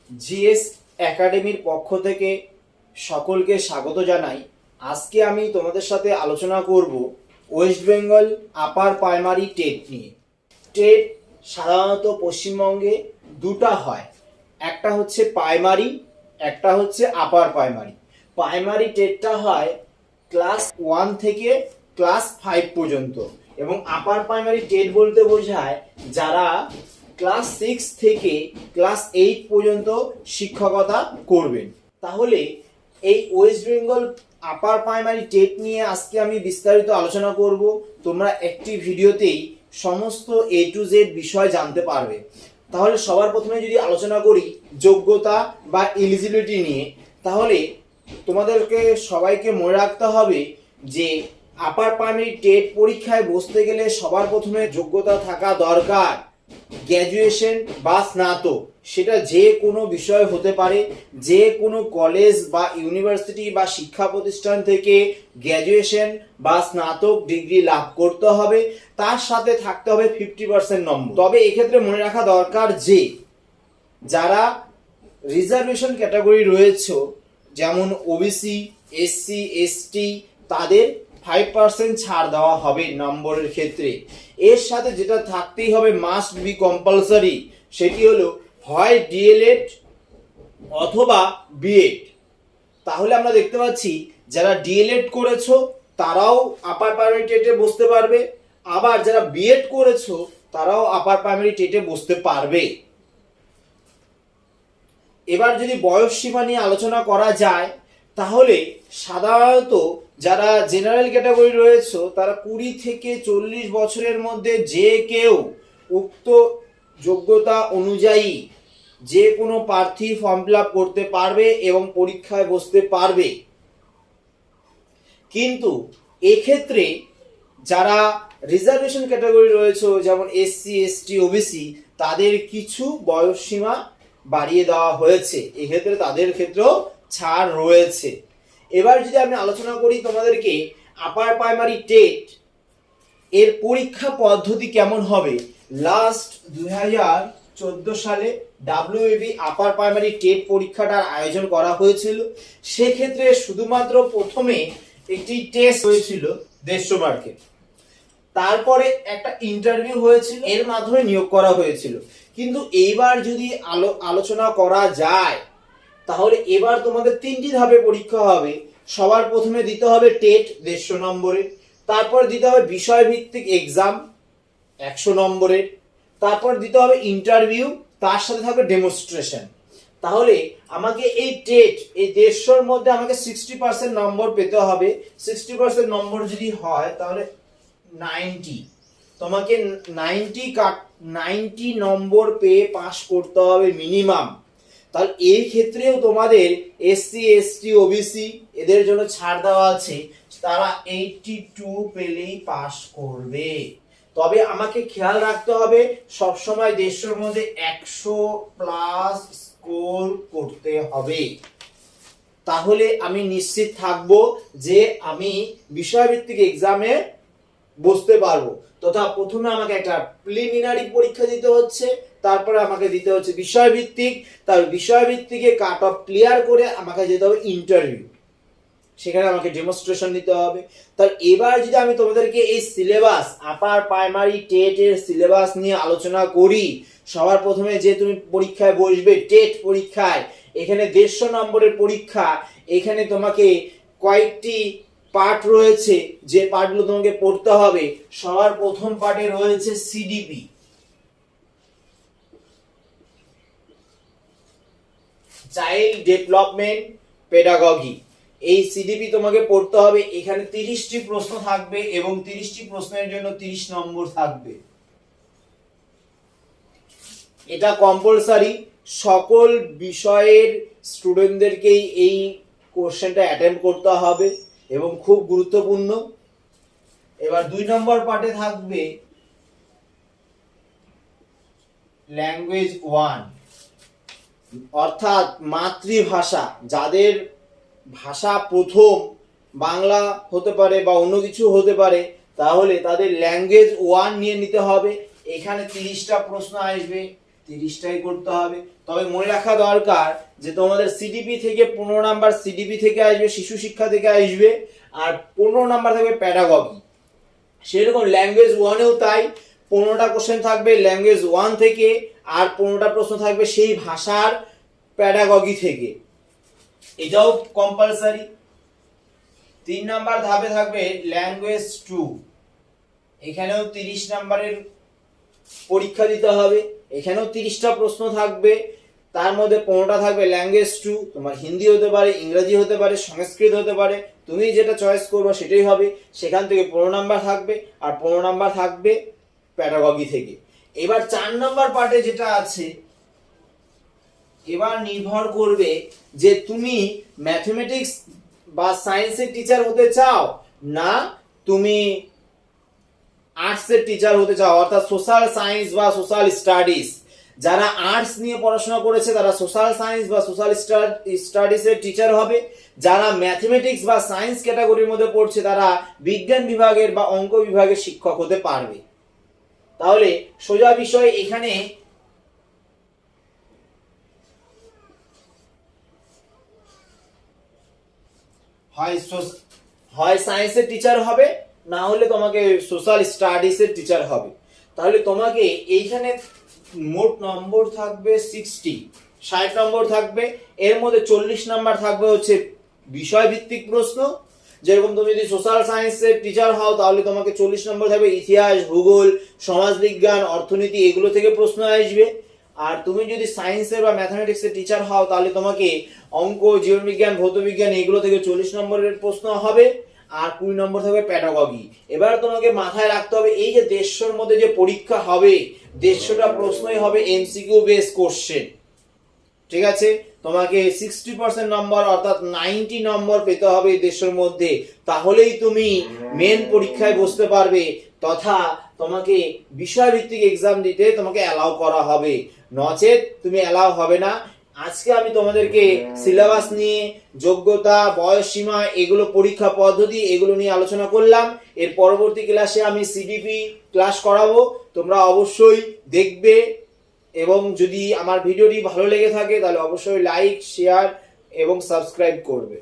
GS একাডেমির পক্ষ থেকে সকলকে স্বাগত জানাই। আজকে আমি তোমাদের সাথে আলোচনা করব West Bengal upper primary TET নিয়ে। টেট সাধারণত পশ্চিমবঙ্গে দুটা হয়, একটা হচ্ছে প্রাইমারি, একটা হচ্ছে আপার প্রাইমারি। প্রাইমারি টেটটা হয় ক্লাস 1 থেকে ক্লাস 5 পর্যন্ত, এবং আপার প্রাইমারি টেট বলতে বোঝায় যারা ক্লাস 6 থেকে ক্লাস 8 পর্যন্ত শিক্ষকতা করবেন। তাহলে এই West Bengal upper primary TET নিয়ে আজকে আমি বিস্তারিত আলোচনা করব। তোমরা একটি ভিডিওতেই সমস্ত A to Z বিষয় জানতে পারবে। তাহলে সবার প্রথমে যদি আলোচনা করি যোগ্যতা বা এলিজিবিলিটি নিয়ে, তাহলে তোমাদেরকে সবাইকে মনে রাখতে হবে যে আপার প্রাইমারি টেট পরীক্ষায় বসতে গেলে সবার প্রথমে যোগ্যতা থাকা দরকার গ্র্যাজুয়েশন বা স্নাতক। সেটা যে কোনো বিষয় হতে পারে, যে কোনো কলেজ বা ইউনিভার্সিটি বা শিক্ষা প্রতিষ্ঠান থেকে গ্র্যাজুয়েশন বা স্নাতক ডিগ্রি লাভ করতে হবে, তার সাথে থাকতে হবে 50% নম্বর। তবে এক্ষেত্রে মনে রাখা দরকার যে যারা রিজার্ভেশন ক্যাটাগরি রয়েছে, যেমন ওবিসি, এসসি, এসটি, তাদের 5% ছাড় দেওয়া হবে নম্বরের ক্ষেত্রে। এর সাথে যেটা থাকতেই হবে, মাস্ট বি কম্পালসারি, সেটি হলো হয় ডিএলএড অথবা বিএড। তাহলে আমরা দেখতে পাচ্ছি যারা ডিএলএড করেছো তারাও আপার প্রাইমারি টেটে বসতে পারবে, আবার যারা বিএড করেছো তারাও আপার প্রাইমারি টেটে বসতে পারবে। এবার যদি বয়স সীমা নিয়ে আলোচনা করা যায়, তাহলে সাধারণত যারা জেনারেল ক্যাটাগরি রয়েছে তারা 20 থেকে 40 বছরের মধ্যে যে কেউ উক্ত যোগ্যতা অনুযায়ী যে কোনো প্রার্থী ফর্ম ফিল আপ করতে পারবে এবং পরীক্ষায় বসতে পারবে। কিন্তু এক্ষেত্রে যারা রিজার্ভেশন ক্যাটাগরি রয়েছে, যেমন এসসি, এসটি, ওবিসি, তাদের কিছু বয়স সীমা বাড়িয়ে দেওয়া হয়েছে, এক্ষেত্রে তাদের ক্ষেত্রেও ছাড় রয়েছে। এবার যদি আমি আলোচনা করি তোমাদেরকে আপার প্রাইমারি টেট এর পরীক্ষা পদ্ধতি কেমন হবে। লাস্ট 2014 সালে WAB আপার প্রাইমারি টেট পরীক্ষাটার আয়োজন করা হয়েছিল। সেক্ষেত্রে শুধুমাত্র প্রথমে একটি টেস্ট হয়েছিল 150 মার্কের, তারপরে একটা ইন্টারভিউ হয়েছিল, এর মাধ্যমে নিয়োগ করা হয়েছিল। কিন্তু এইবার যদি আলোচনা করা যায়, তাহলে এবার তোমাদের 3টি ধাপে পরীক্ষা হবে। সবার প্রথমে দিতে হবে টেট 150 নম্বরের, তারপর দিতে হবে বিষয়ভিত্তিক এক্সাম 100 নম্বরের, তারপর দিতে হবে ইন্টারভিউ, তার সাথে থাকবে ডেমনস্ট্রেশন। তাহলে আমাকে এই টেট এই 150-র মধ্যে আমাকে 60% নম্বর পেতে হবে। 60% নম্বর যদি হয় তাহলে 90, তোমাকে 90 নম্বর পেয়ে পাস করতে হবে মিনিমাম। তাহলে এই ক্ষেত্রেও তোমাদের এসসি, এসটি, ওবিসি এদের জন্য ছাড় দেওয়া আছে, তারা 82 পেলেই পাস করবে। তবে আমাকে খেয়াল রাখতে হবে সবসময় 150-র মধ্যে 100+ স্কোর করতে হবে। তাহলে আমি নিশ্চিত থাকবো যে আমি বিষয়ভিত্তিক এক্সামে বসতে পারবো। তথা প্রথমে আমাকে একটা প্রিলিমিনারি পরীক্ষা দিতে হচ্ছে, তারপরে আমাকে দিতে হচ্ছে বিষয়ভিত্তিক, তার বিষয়ভিত্তিকে কাট অফ ক্লিয়ার করে আমাকে যেতে হবে ইন্টারভিউ, সেখানে আমাকে ডেমনস্ট্রেশন দিতে হবে। তাহলে এবার যদি আমি তোমাদেরকে এই সিলেবাস আপার প্রাইমারি টেট এর সিলেবাস নিয়ে আলোচনা করি, সবার প্রথমে যে তুমি পরীক্ষায় বসবে টেট পরীক্ষায়, এখানে 150 নম্বরের পরীক্ষা। এখানে তোমাকে কয়েকটি পার্ট রয়েছে, যে পার্টগুলো তোমাকে পড়তে হবে। সবার প্রথম পার্টে রয়েছে সিডিপি, চাইল্ড ডেভেলপমেন্ট পেডাগজি। এই সিডিপি তোমাকে পড়তে হবে। এখানে 30টি প্রশ্ন থাকবে এবং 30টি প্রশ্নের জন্য 30 নম্বর থাকবে। এটা কম্পালসারি, সকল বিষয়ের স্টুডেন্টদেরকেই এই কোশ্চেনটা অ্যাটেম্প করতে হবে এবং খুব গুরুত্বপূর্ণ। এবার 2 নম্বর পার্টে থাকবে ল্যাঙ্গুয়েজ 1, অর্থাৎ মাতৃভাষা। যাদের ভাষা প্রথম বাংলা হতে পারে বা অন্য কিছু হতে পারে, তাহলে তাদের ল্যাঙ্গুয়েজ 1 নিয়ে নিতে হবে। এখানে 30টা প্রশ্ন আসবে, 30টাই করতে হবে। তবে মনে রাখা দরকার যে তোমাদের সিডিপি থেকে 15 নাম্বার সিডিপি থেকে আসবে, শিশু শিক্ষা থেকে আসবে, আর 15 নাম্বার থাকবে প্যাডাগজি। সেরকম ল্যাঙ্গুয়েজ 1-এও তাই, 15টা কোশ্চেন থাকবে ল্যাঙ্গুয়েজ 1 থেকে, আর 15টা প্রশ্ন থাকবে সেই ভাষার প্যাডাগজি থেকে, এটাও কম্পালসারি। 3 নাম্বার ধাপে থাকবে ল্যাঙ্গুয়েজ 2, এখানেও 30 নাম্বারের পরীক্ষা দিতে হবে, এখানেও 30টা প্রশ্ন থাকবে, তার মধ্যে 15টা থাকবে ল্যাঙ্গুয়েজ 2, তোমার হিন্দি হতে পারে, ইংরেজি হতে পারে, সংস্কৃত হতে পারে, তুমি যেটা চয়েস করবে সেটাই হবে। সেখান থেকে 15 নাম্বার থাকবে, আর 15 নাম্বার থাকবে প্যাডাগজি থেকে। এবার 4 নাম্বার পার্টে যেটা আছে, এবার নির্ভর করবে যে তুমি ম্যাথমেটিক্স বা সায়েন্সের টিচার হতে চাও, না তুমি আর্টসের টিচার হতে চাও, অর্থাৎ সোশ্যাল সায়েন্স বা সোশ্যাল স্টাডিজ। যারা আর্টস নিয়ে পড়াশোনা করেছে তারা সোশ্যাল সায়েন্স বা সোশ্যাল স্টাডিজের টিচার হবে, যারা ম্যাথমেটিক্স বা সায়েন্স ক্যাটাগরির মধ্যে পড়ছে তারা বিজ্ঞান বিভাগের বা অঙ্ক বিভাগের শিক্ষক হতে পারবে। তাহলে সোজা বিষয় এখানে হয় সায়েন্সের টিচার হবে, না হলে তোমাকে সোশ্যাল স্টাডিজের টিচার হবে। তাহলে তোমাকে এইখানে মোট নম্বর থাকবে 60 নম্বর থাকবে, এর মধ্যে 40 নাম্বার থাকবে হচ্ছে বিষয় ভিত্তিক প্রশ্ন। যেরকম তুমি যদি সোশ্যাল সায়েন্সের টিচার হও তাহলে তোমাকে 40 নম্বর থাকবে ইতিহাস, ভূগোল, সমাজবিজ্ঞান, অর্থনীতি এগুলো থেকে প্রশ্ন আসবে। আর তুমি যদি সায়েন্সের বা ম্যাথমেটিক্সের টিচার হও তাহলে তোমাকে অঙ্ক, জীববিজ্ঞান, ভৌতবিজ্ঞান এগুলো থেকে 40 নম্বরের প্রশ্ন হবে, আর 20 নম্বর থাকবে প্যাডাগজি। এবার তোমাকে মাথায় রাখতে হবে এই যে 150-র মধ্যে যে পরীক্ষা হবে, 150টা প্রশ্নই হবে এমসিকিউ বেস কোশ্চেন। ঠিক আছে, তোমাকে 60% নম্বর অর্থাৎ 90 নম্বর পেতে হবে 150-র মধ্যে, তাহলেই তুমি মেন পরীক্ষায় বসতে পারবে, তথা তোমাকে বিষয় ভিত্তিক এক্সাম দিতে তোমাকে অ্যালাউ করা হবে, নচেত তুমি অ্যালাউ হবে না। আজকে আমি তোমাদেরকে সিলেবাস নিয়ে, যোগ্যতা, বয়স সীমা, এগুলো পরীক্ষা পদ্ধতি এগুলো নিয়ে আলোচনা করলাম। এর পরবর্তী ক্লাসে আমি সিডিপি ক্লাস করাবো, তোমরা অবশ্যই দেখবে, এবং যদি আমার ভিডিওটি ভালো লেগে থাকে তাহলে অবশ্যই লাইক, শেয়ার এবং সাবস্ক্রাইব করবে।